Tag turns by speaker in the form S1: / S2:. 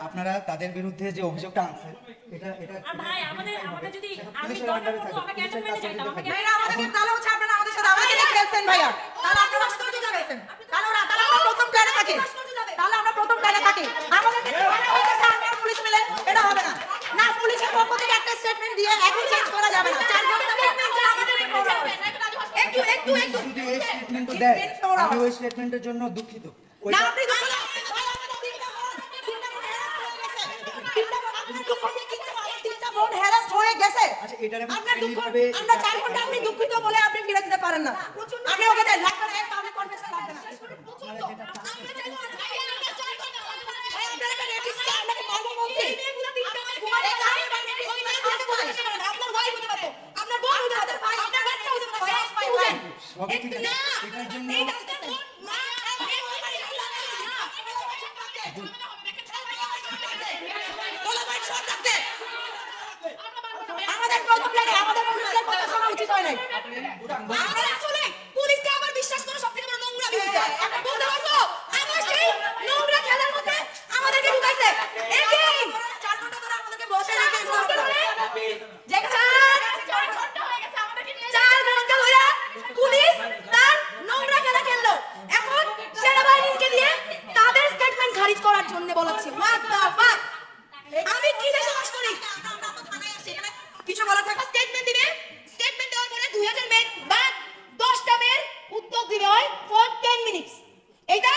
S1: আপনারা তাদের বিরুদ্ধে যে অভিযোগটা আনছে এটা
S2: ভাই আমাদের যদি আমি দরকার পড়বো আমরা ক্যান্টনমেন্টে যাইতাম আমরা
S3: আমাদের তাহলে হচ্ছে আপনারা আমাদের সাথে আমাদের সাথে খেলছেন ভাইয়া তাহলে আপনারা কষ্ট যাবেন তাহলে আমরা প্রথম প্ল্যানে থাকি তাহলে আমরা প্রথম প্ল্যানে থাকি আমাদের আর পুলিশ মিলে এটা হবে না না পুলিশের পক্ষ থেকে একটা স্টেটমেন্ট দিয়ে এখন চেঞ্জ করা যাবে না 4 ঘন্টা স্টেটমেন্ট আমাদের একটু
S1: যদি এই স্টেটমেন্ট তো দেয় আমি ওই স্টেটমেন্টের জন্য দুঃখিত
S3: না আপনি দুঃখ না
S1: আচ্ছা এটারে
S3: আপনার দুঃখ আমরা 4 ঘন্টা আপনি দুঃখিত বলে আপনি ফিরে দিতে পারেন না আপনি ওকে দেন লাগবে না একটা পাবলিক কনফেশন লাগবে না আমরা চাইলে আপনারা একটা রেজিস্ট আপনাকে মারবো বলছি এই মেয়েগুলো তিনটা আপনার ভাই হতে পারতো আপনার বোন হতে পারতো আপনার বাচ্চা হতে পারতো বুঝেন
S1: সবই ঠিক আছে এটার জন্য
S3: আমাদের প্রথম প্ল্যানে আমাদের পুলিশের কথা শোনা উচিত হয় নাই আমরা আসলে পুলিশকে আবার বিশ্বাস করে সবথেকে বড় নোংরা হইছে বুঝতে পারছো আমার সেই নোংরা খেলার মধ্যে আমাদেরকে ঢুকাইছে এগেইন 4 ঘন্টা ধরে আমাদেরকে বসে রেখে যে 4 ঘন্টা হয়ে গেছে আমাদেরকে নিয়ে 4 ঘন্টা ধরে পুলিশ তার নোংরা খেলা খেললো এখন সেনাবাহিনীকে দিয়ে তাদের স্টেটমেন্ট খারিজ করার জন্য বলাচ্ছে হোয়াট দ্য ফাক আমি কি দেশে বাস করি আমরা তো থানায় আসি এখানে কিছু বলার থাকা স্টেটমেন্ট দিবে স্টেটমেন্ট দেওয়ার পরে 2000 মিনিট বা 10টা মেয়ের উত্তর দিবে হয় ফর 10 মিনিটস এইটা